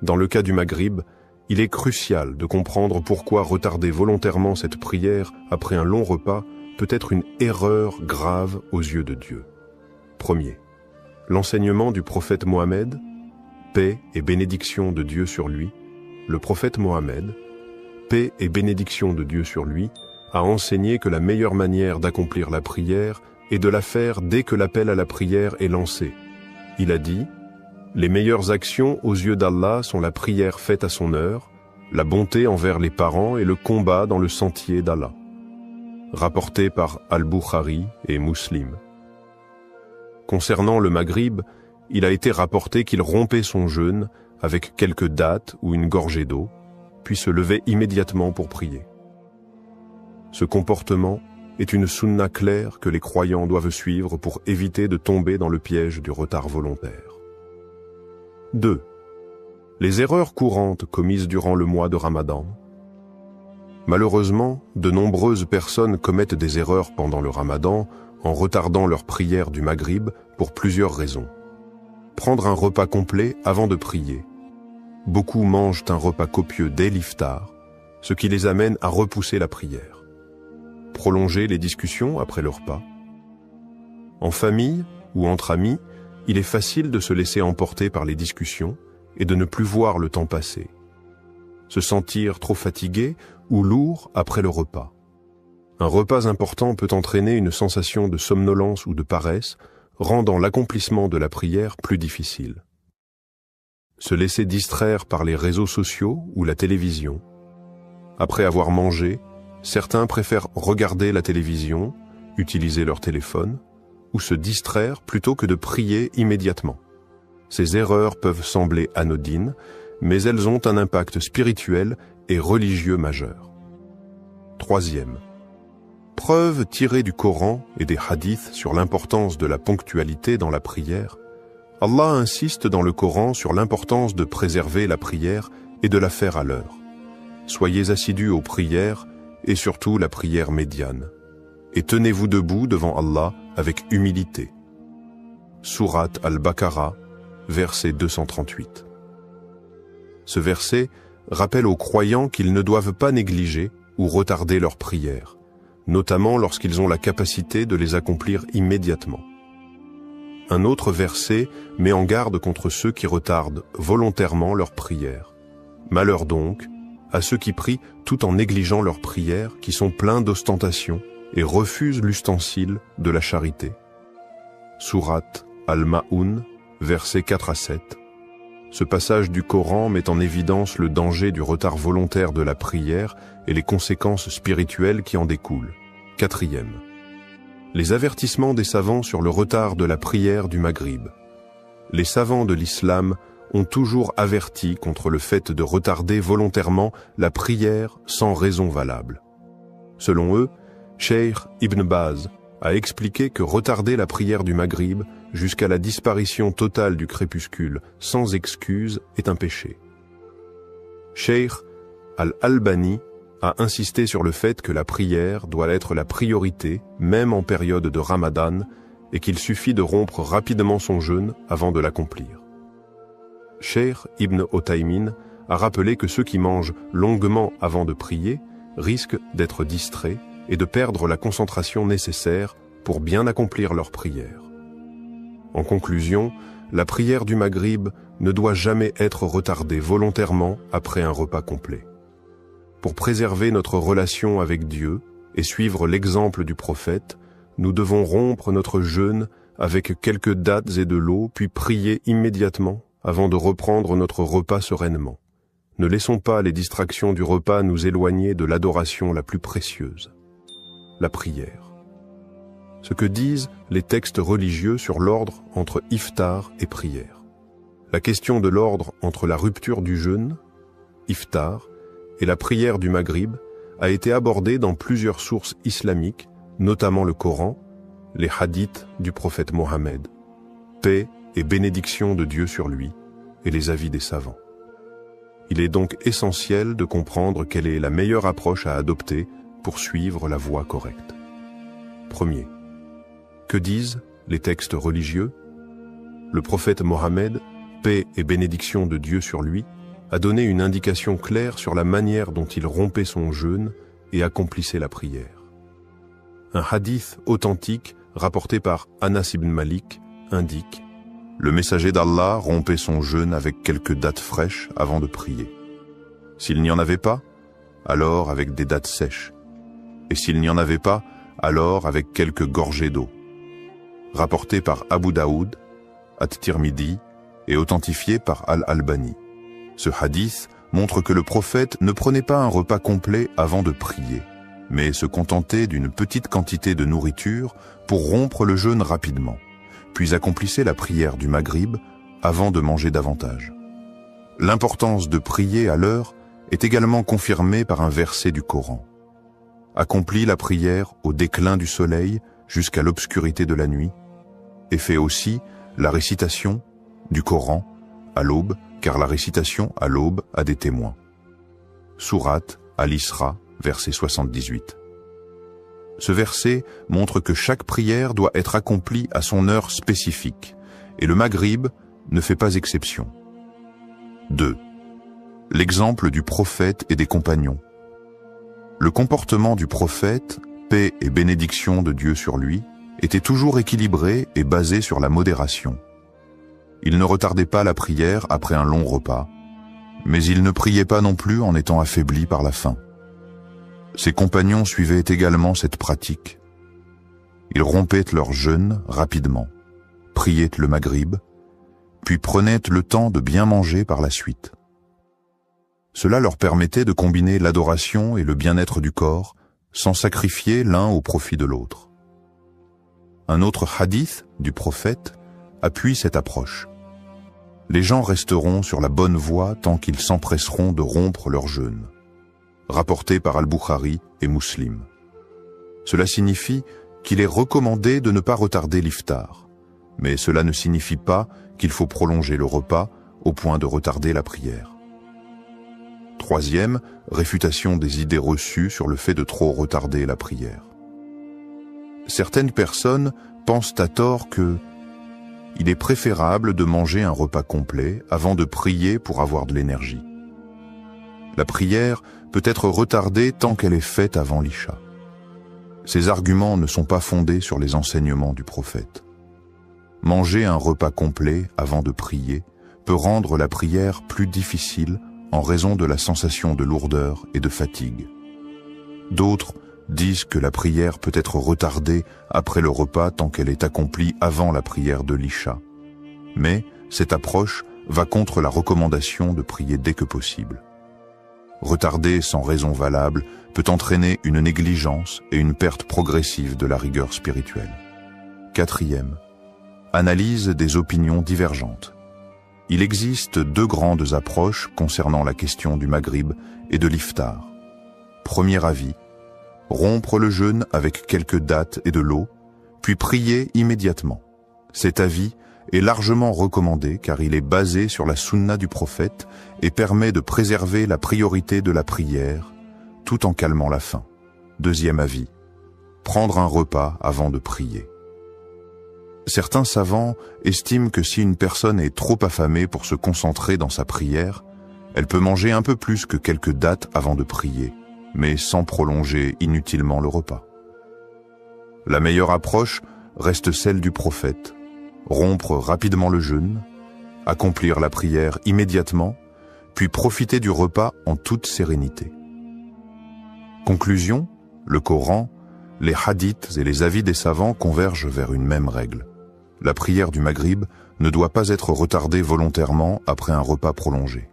Dans le cas du Maghrib, il est crucial de comprendre pourquoi retarder volontairement cette prière après un long repas peut être une erreur grave aux yeux de Dieu. Premier, l'enseignement du prophète Mohammed, paix et bénédiction de Dieu sur lui. Le prophète Mohammed, paix et bénédiction de Dieu sur lui, a enseigné que la meilleure manière d'accomplir la prière est de la faire dès que l'appel à la prière est lancé. Il a dit « Les meilleures actions aux yeux d'Allah sont la prière faite à son heure, la bonté envers les parents et le combat dans le sentier d'Allah. » Rapporté par Al-Bukhari et Muslim. Concernant le Maghrib, il a été rapporté qu'il rompait son jeûne avec quelques dattes ou une gorgée d'eau, puis se levait immédiatement pour prier. Ce comportement est une sunna claire que les croyants doivent suivre pour éviter de tomber dans le piège du retard volontaire. 2. Les erreurs courantes commises durant le mois de Ramadan. Malheureusement, de nombreuses personnes commettent des erreurs pendant le Ramadan en retardant leur prière du Maghrib pour plusieurs raisons. Prendre un repas complet avant de prier. Beaucoup mangent un repas copieux dès l'iftar, ce qui les amène à repousser la prière. Prolonger les discussions après le repas. En famille ou entre amis, il est facile de se laisser emporter par les discussions et de ne plus voir le temps passer. Se sentir trop fatigué ou lourd après le repas. Un repas important peut entraîner une sensation de somnolence ou de paresse, rendant l'accomplissement de la prière plus difficile. Se laisser distraire par les réseaux sociaux ou la télévision. Après avoir mangé, certains préfèrent regarder la télévision, utiliser leur téléphone, ou se distraire plutôt que de prier immédiatement. Ces erreurs peuvent sembler anodines, mais elles ont un impact spirituel et religieux majeur. Troisième. Preuve tirée du Coran et des hadiths sur l'importance de la ponctualité dans la prière, Allah insiste dans le Coran sur l'importance de préserver la prière et de la faire à l'heure. Soyez assidus aux prières et surtout la prière médiane. Et tenez-vous debout devant Allah avec humilité. Sourate Al-Baqarah, verset 238. Ce verset rappelle aux croyants qu'ils ne doivent pas négliger ou retarder leurs prières, notamment lorsqu'ils ont la capacité de les accomplir immédiatement. Un autre verset met en garde contre ceux qui retardent volontairement leurs prières. Malheur donc à ceux qui prient tout en négligeant leurs prières, qui sont pleins d'ostentation et refusent l'ustensile de la charité. Sourate Al-Ma'un, versets 4 à 7. Ce passage du Coran met en évidence le danger du retard volontaire de la prière et les conséquences spirituelles qui en découlent. Quatrième. Les avertissements des savants sur le retard de la prière du Maghrib. Les savants de l'islam ont toujours averti contre le fait de retarder volontairement la prière sans raison valable. Selon eux, Cheikh Ibn Baz a expliqué que retarder la prière du Maghrib jusqu'à la disparition totale du crépuscule sans excuse est un péché. Cheikh Al-Albani a insisté sur le fait que la prière doit être la priorité, même en période de Ramadan, et qu'il suffit de rompre rapidement son jeûne avant de l'accomplir. Cheikh Ibn Othaymin a rappelé que ceux qui mangent longuement avant de prier risquent d'être distraits et de perdre la concentration nécessaire pour bien accomplir leur prière. En conclusion, la prière du Maghrib ne doit jamais être retardée volontairement après un repas complet. Pour préserver notre relation avec Dieu et suivre l'exemple du prophète, nous devons rompre notre jeûne avec quelques dattes et de l'eau, puis prier immédiatement avant de reprendre notre repas sereinement. Ne laissons pas les distractions du repas nous éloigner de l'adoration la plus précieuse, la prière. Ce que disent les textes religieux sur l'ordre entre iftar et prière. La question de l'ordre entre la rupture du jeûne, iftar, et la prière du Maghrib a été abordée dans plusieurs sources islamiques, notamment le Coran, les hadiths du prophète Mohammed, paix et bénédiction de Dieu sur lui, et les avis des savants. Il est donc essentiel de comprendre quelle est la meilleure approche à adopter pour suivre la voie correcte. Premier. Que disent les textes religieux? Le prophète Mohammed, paix et bénédiction de Dieu sur lui, a donné une indication claire sur la manière dont il rompait son jeûne et accomplissait la prière. Un hadith authentique rapporté par Anas ibn Malik indique: le messager d'Allah rompait son jeûne avec quelques dattes fraîches avant de prier. S'il n'y en avait pas, alors avec des dattes sèches. Et s'il n'y en avait pas, alors avec quelques gorgées d'eau. Rapporté par Abu Daoud, At-Tirmidhi et authentifié par Al-Albani. Ce hadith montre que le prophète ne prenait pas un repas complet avant de prier, mais se contentait d'une petite quantité de nourriture pour rompre le jeûne rapidement, puis accomplissait la prière du Maghrib avant de manger davantage. L'importance de prier à l'heure est également confirmée par un verset du Coran. Accomplis la prière au déclin du soleil jusqu'à l'obscurité de la nuit, et fais aussi la récitation du Coran à l'aube, car la récitation à l'aube a des témoins. Sourate Al-Isra, verset 78. Ce verset montre que chaque prière doit être accomplie à son heure spécifique, et le Maghrib ne fait pas exception. 2. L'exemple du prophète et des compagnons. Le comportement du prophète, paix et bénédiction de Dieu sur lui, était toujours équilibré et basé sur la modération. Il ne retardait pas la prière après un long repas, mais il ne priait pas non plus en étant affaibli par la faim. Ses compagnons suivaient également cette pratique. Ils rompaient leur jeûne rapidement, priaient le Maghrib, puis prenaient le temps de bien manger par la suite. Cela leur permettait de combiner l'adoration et le bien-être du corps sans sacrifier l'un au profit de l'autre. Un autre hadith du prophète appuie cette approche. Les gens resteront sur la bonne voie tant qu'ils s'empresseront de rompre leur jeûne. rapporté par Al-Bukhari et Muslim. Cela signifie qu'il est recommandé de ne pas retarder l'iftar, mais cela ne signifie pas qu'il faut prolonger le repas au point de retarder la prière. Troisième, réfutation des idées reçues sur le fait de trop retarder la prière. Certaines personnes pensent à tort que il est préférable de manger un repas complet avant de prier pour avoir de l'énergie. La prière peut être retardée tant qu'elle est faite avant l'Isha. Ces arguments ne sont pas fondés sur les enseignements du prophète. Manger un repas complet avant de prier peut rendre la prière plus difficile en raison de la sensation de lourdeur et de fatigue. D'autres disent que la prière peut être retardée après le repas tant qu'elle est accomplie avant la prière de l'Isha. Mais cette approche va contre la recommandation de prier dès que possible. Retarder sans raison valable peut entraîner une négligence et une perte progressive de la rigueur spirituelle. Quatrième, analyse des opinions divergentes. Il existe deux grandes approches concernant la question du Maghrib et de l'iftar. Premier avis, rompre le jeûne avec quelques dattes et de l'eau, puis prier immédiatement. Cet avis est largement recommandé car il est basé sur la sunna du prophète et permet de préserver la priorité de la prière tout en calmant la faim. Deuxième avis, prendre un repas avant de prier. Certains savants estiment que si une personne est trop affamée pour se concentrer dans sa prière, elle peut manger un peu plus que quelques dattes avant de prier, mais sans prolonger inutilement le repas. La meilleure approche reste celle du prophète, rompre rapidement le jeûne, accomplir la prière immédiatement, puis profiter du repas en toute sérénité. Conclusion, le Coran, les hadiths et les avis des savants convergent vers une même règle. La prière du Maghrib ne doit pas être retardée volontairement après un repas prolongé.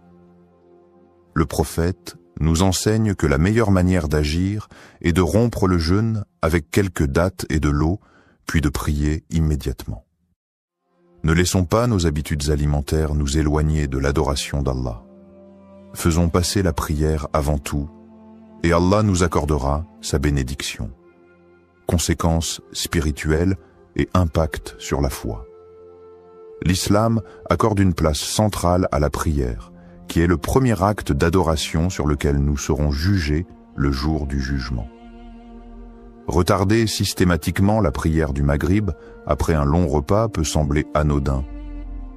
Le prophète nous enseigne que la meilleure manière d'agir est de rompre le jeûne avec quelques dattes et de l'eau, puis de prier immédiatement. Ne laissons pas nos habitudes alimentaires nous éloigner de l'adoration d'Allah. Faisons passer la prière avant tout, et Allah nous accordera sa bénédiction. Conséquences spirituelles et impact sur la foi. L'islam accorde une place centrale à la prière, qui est le premier acte d'adoration sur lequel nous serons jugés le jour du jugement. Retarder systématiquement la prière du Maghrib après un long repas peut sembler anodin,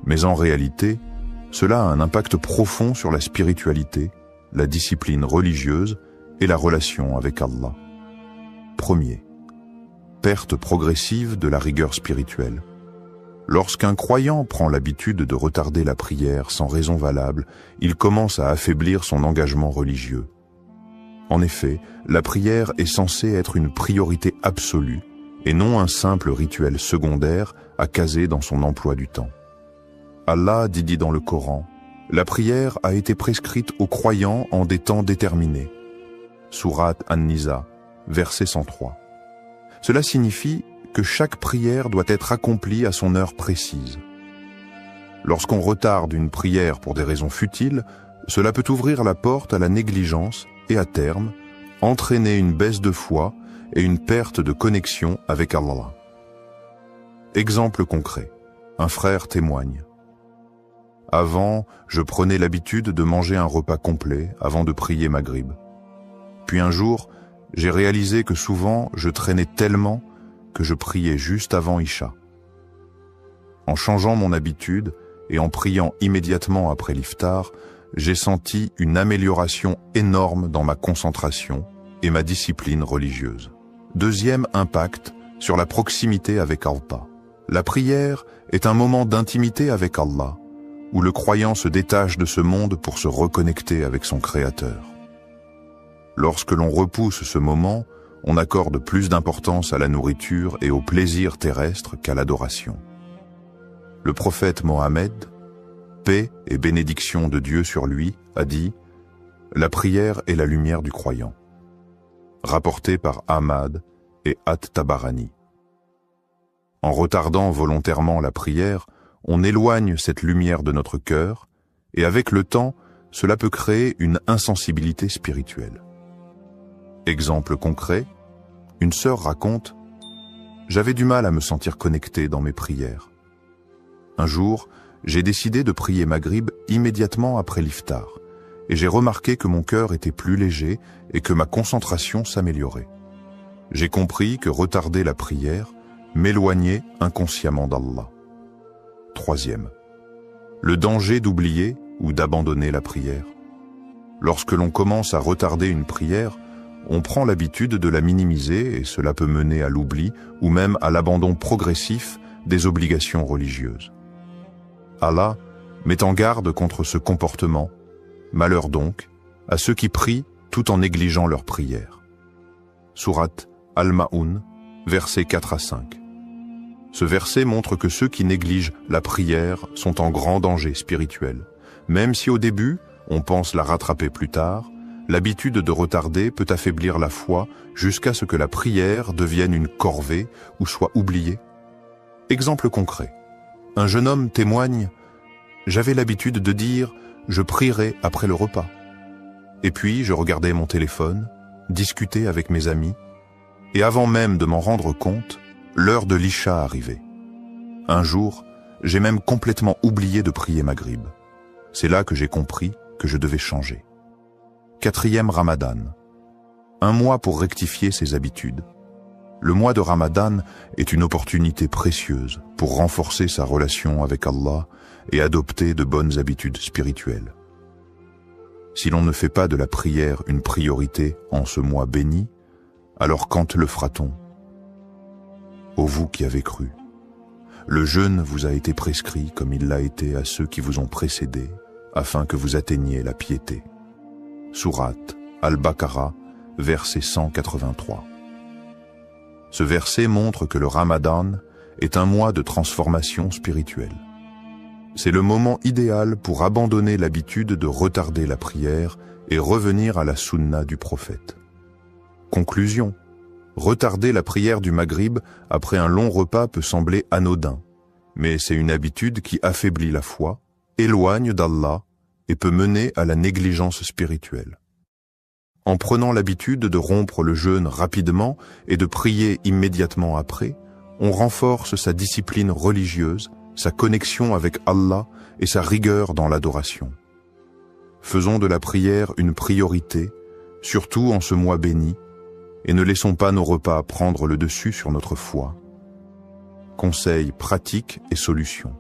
mais en réalité, cela a un impact profond sur la spiritualité, la discipline religieuse et la relation avec Allah. Premier, perte progressive de la rigueur spirituelle. Lorsqu'un croyant prend l'habitude de retarder la prière sans raison valable, il commence à affaiblir son engagement religieux. En effet, la prière est censée être une priorité absolue et non un simple rituel secondaire à caser dans son emploi du temps. Allah dit dans le Coran, « La prière a été prescrite aux croyants en des temps déterminés. » Sourate An-Nisa, verset 103. Cela signifie que chaque prière doit être accomplie à son heure précise. Lorsqu'on retarde une prière pour des raisons futiles, cela peut ouvrir la porte à la négligence et à terme, entraîner une baisse de foi et une perte de connexion avec Allah. Exemple concret, un frère témoigne. Avant, je prenais l'habitude de manger un repas complet avant de prier Maghrib. Puis un jour, j'ai réalisé que souvent je traînais tellement que je priais juste avant Isha. En changeant mon habitude et en priant immédiatement après l'iftar, j'ai senti une amélioration énorme dans ma concentration et ma discipline religieuse. Deuxième impact sur la proximité avec Allah. La prière est un moment d'intimité avec Allah, où le croyant se détache de ce monde pour se reconnecter avec son Créateur. Lorsque l'on repousse ce moment, on accorde plus d'importance à la nourriture et au plaisir terrestre qu'à l'adoration. Le prophète Mohammed, paix et bénédiction de Dieu sur lui, a dit « La prière est la lumière du croyant », rapporté par Ahmad et At-Tabarani. En retardant volontairement la prière, on éloigne cette lumière de notre cœur, et avec le temps, cela peut créer une insensibilité spirituelle. Exemple concret, une sœur raconte « J'avais du mal à me sentir connecté dans mes prières. Un jour, j'ai décidé de prier Maghrib immédiatement après l'iftar, et j'ai remarqué que mon cœur était plus léger et que ma concentration s'améliorait. J'ai compris que retarder la prière m'éloignait inconsciemment d'Allah. » Troisième, le danger d'oublier ou d'abandonner la prière. Lorsque l'on commence à retarder une prière, on prend l'habitude de la minimiser et cela peut mener à l'oubli ou même à l'abandon progressif des obligations religieuses. Allah met en garde contre ce comportement, malheur donc à ceux qui prient tout en négligeant leur prière. Sourate Al-Ma'un, versets 4 à 5. Ce verset montre que ceux qui négligent la prière sont en grand danger spirituel. Même si au début, on pense la rattraper plus tard, l'habitude de retarder peut affaiblir la foi jusqu'à ce que la prière devienne une corvée ou soit oubliée. Exemple concret. Un jeune homme témoigne « J'avais l'habitude de dire « je prierai après le repas ». Et puis je regardais mon téléphone, discutais avec mes amis, et avant même de m'en rendre compte, l'heure de l'Isha arrivait. Un jour, j'ai même complètement oublié de prier Maghrib. C'est là que j'ai compris que je devais changer. Quatrième Ramadan. Un mois pour rectifier ses habitudes. Le mois de Ramadan est une opportunité précieuse pour renforcer sa relation avec Allah et adopter de bonnes habitudes spirituelles. Si l'on ne fait pas de la prière une priorité en ce mois béni, alors quand le fera-t-on? Ô vous qui avez cru, le jeûne vous a été prescrit comme il l'a été à ceux qui vous ont précédés, afin que vous atteigniez la piété. Sourate Al-Baqarah, verset 183. Ce verset montre que le Ramadan est un mois de transformation spirituelle. C'est le moment idéal pour abandonner l'habitude de retarder la prière et revenir à la sunna du prophète. Conclusion. Retarder la prière du Maghrib après un long repas peut sembler anodin, mais c'est une habitude qui affaiblit la foi, éloigne d'Allah et peut mener à la négligence spirituelle. En prenant l'habitude de rompre le jeûne rapidement et de prier immédiatement après, on renforce sa discipline religieuse, sa connexion avec Allah et sa rigueur dans l'adoration. Faisons de la prière une priorité, surtout en ce mois béni, et ne laissons pas nos repas prendre le dessus sur notre foi. Conseils pratiques et solutions.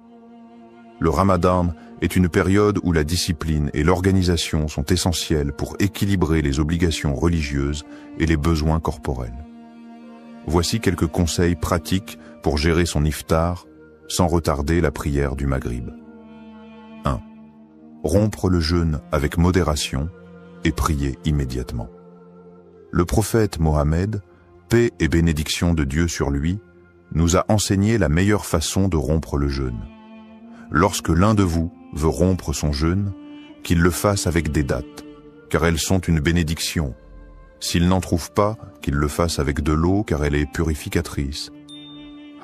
Le Ramadan est une période où la discipline et l'organisation sont essentielles pour équilibrer les obligations religieuses et les besoins corporels. Voici quelques conseils pratiques pour gérer son iftar sans retarder la prière du Maghrib. 1. Rompre le jeûne avec modération et prier immédiatement. Le prophète Mohammed, paix et bénédiction de Dieu sur lui, nous a enseigné la meilleure façon de rompre le jeûne. Lorsque l'un de vous veut rompre son jeûne, qu'il le fasse avec des dattes, car elles sont une bénédiction. S'il n'en trouve pas, qu'il le fasse avec de l'eau, car elle est purificatrice.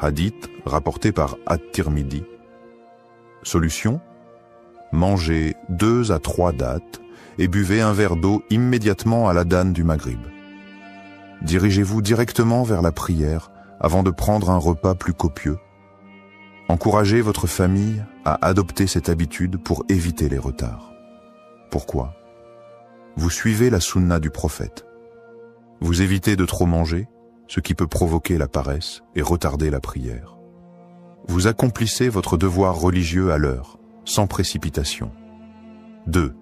Hadith rapporté par At-Tirmidhi. Solution: mangez 2 à 3 dattes et buvez un verre d'eau immédiatement à l'adhan du Maghrib. Dirigez-vous directement vers la prière avant de prendre un repas plus copieux. Encouragez votre famille à adopter cette habitude pour éviter les retards. Pourquoi? Vous suivez la sunna du prophète. Vous évitez de trop manger, ce qui peut provoquer la paresse et retarder la prière. Vous accomplissez votre devoir religieux à l'heure, sans précipitation. 2.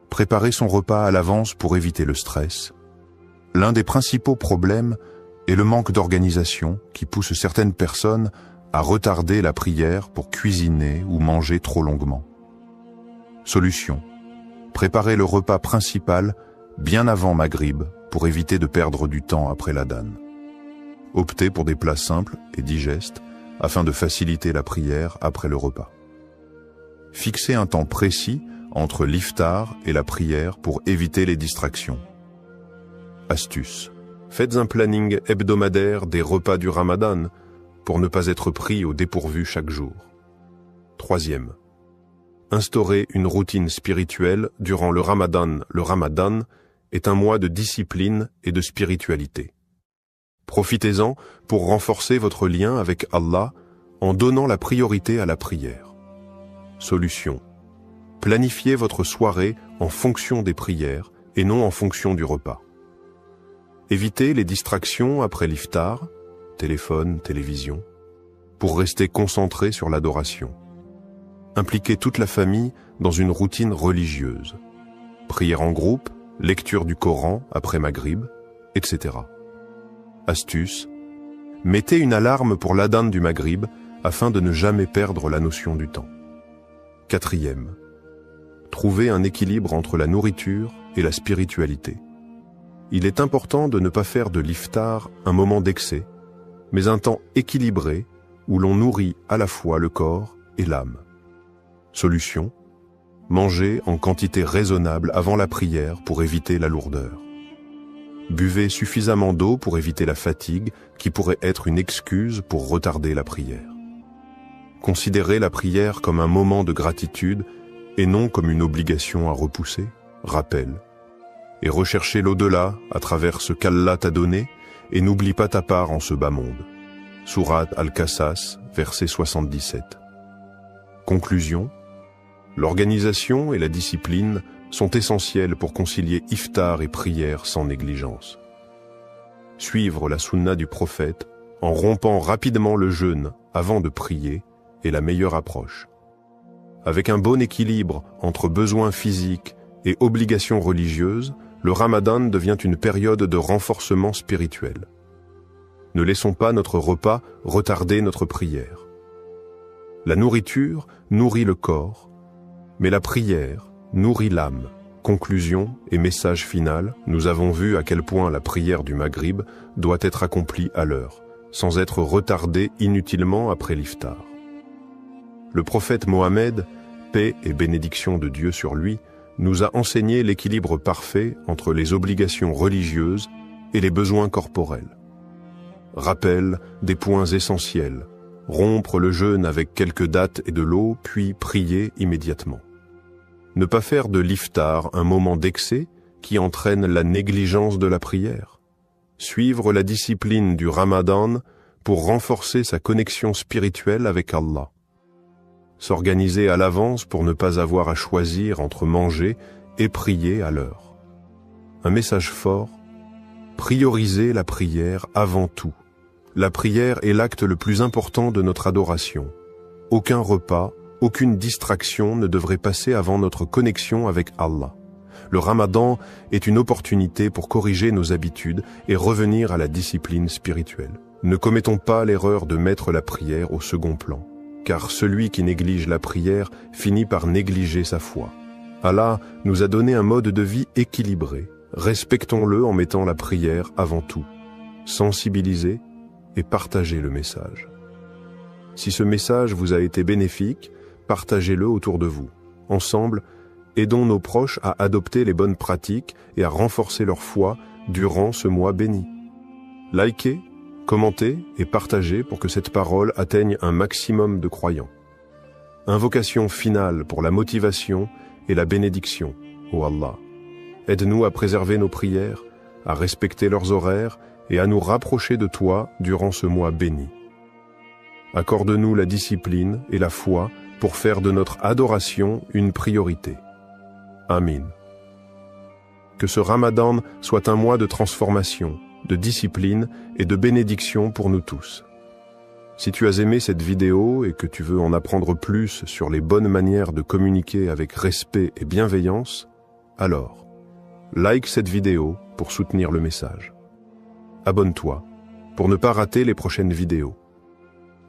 Préparer son repas à l'avance pour éviter le stress. L'un des principaux problèmes est le manque d'organisation qui pousse certaines personnes à retarder la prière pour cuisiner ou manger trop longuement. Solution: préparer le repas principal bien avant Maghrib pour éviter de perdre du temps après l'adhan. Optez pour des plats simples et digestes afin de faciliter la prière après le repas. Fixez un temps précis entre l'iftar et la prière pour éviter les distractions. Astuce: faites un planning hebdomadaire des repas du Ramadan pour ne pas être pris au dépourvu chaque jour. 3e. Instaurez une routine spirituelle durant le Ramadan est un mois de discipline et de spiritualité. Profitez-en pour renforcer votre lien avec Allah en donnant la priorité à la prière. Solution. Planifiez votre soirée en fonction des prières et non en fonction du repas. Évitez les distractions après l'iftar, téléphone, télévision, pour rester concentré sur l'adoration. Impliquez toute la famille dans une routine religieuse. Prière en groupe, lecture du Coran après Maghrib, etc. Astuce. Mettez une alarme pour l'adhan du Maghrib afin de ne jamais perdre la notion du temps. 4e. Trouvez un équilibre entre la nourriture et la spiritualité. Il est important de ne pas faire de l'iftar un moment d'excès, mais un temps équilibré où l'on nourrit à la fois le corps et l'âme. Solution. Mangez en quantité raisonnable avant la prière pour éviter la lourdeur. Buvez suffisamment d'eau pour éviter la fatigue qui pourrait être une excuse pour retarder la prière. Considérez la prière comme un moment de gratitude et non comme une obligation à repousser, rappel. Et recherchez l'au-delà à travers ce qu'Allah t'a donné et n'oublie pas ta part en ce bas monde. Sourate Al-Qasas, verset 77. Conclusion. L'organisation et la discipline sont essentielles pour concilier iftar et prière sans négligence. Suivre la sunna du prophète en rompant rapidement le jeûne avant de prier est la meilleure approche. Avec un bon équilibre entre besoins physiques et obligations religieuses, le Ramadan devient une période de renforcement spirituel. Ne laissons pas notre repas retarder notre prière. La nourriture nourrit le corps, mais la prière nourrit l'âme. Conclusion et message final, nous avons vu à quel point la prière du Maghrib doit être accomplie à l'heure, sans être retardée inutilement après l'iftar. Le prophète Mohammed, paix et bénédiction de Dieu sur lui, nous a enseigné l'équilibre parfait entre les obligations religieuses et les besoins corporels. Rappel des points essentiels, rompre le jeûne avec quelques dattes et de l'eau, puis prier immédiatement. Ne pas faire de l'iftar un moment d'excès qui entraîne la négligence de la prière. Suivre la discipline du Ramadan pour renforcer sa connexion spirituelle avec Allah. S'organiser à l'avance pour ne pas avoir à choisir entre manger et prier à l'heure. Un message fort, prioriser la prière avant tout. La prière est l'acte le plus important de notre adoration. Aucun repas, aucune distraction ne devrait passer avant notre connexion avec Allah. Le Ramadan est une opportunité pour corriger nos habitudes et revenir à la discipline spirituelle. Ne commettons pas l'erreur de mettre la prière au second plan, car celui qui néglige la prière finit par négliger sa foi. Allah nous a donné un mode de vie équilibré. Respectons-le en mettant la prière avant tout. Sensibilisez et partagez le message. Si ce message vous a été bénéfique, partagez-le autour de vous. Ensemble, aidons nos proches à adopter les bonnes pratiques et à renforcer leur foi durant ce mois béni. Likez, commentez et partagez pour que cette parole atteigne un maximum de croyants. Invocation finale pour la motivation et la bénédiction, ô Allah. Aide-nous à préserver nos prières, à respecter leurs horaires et à nous rapprocher de toi durant ce mois béni. Accorde-nous la discipline et la foi pour faire de notre adoration une priorité. Amin. Que ce Ramadan soit un mois de transformation, de discipline et de bénédiction pour nous tous. Si tu as aimé cette vidéo et que tu veux en apprendre plus sur les bonnes manières de communiquer avec respect et bienveillance, alors, like cette vidéo pour soutenir le message. Abonne-toi pour ne pas rater les prochaines vidéos.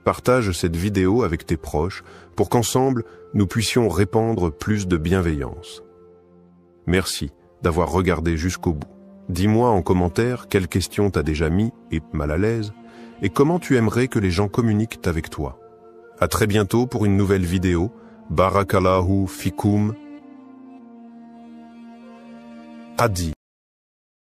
Partage cette vidéo avec tes proches pour qu'ensemble, nous puissions répandre plus de bienveillance. Merci d'avoir regardé jusqu'au bout. Dis-moi en commentaire quelles questions t'as déjà mis et mal à l'aise et comment tu aimerais que les gens communiquent avec toi. À très bientôt pour une nouvelle vidéo. Barakallahu fikum. Adi.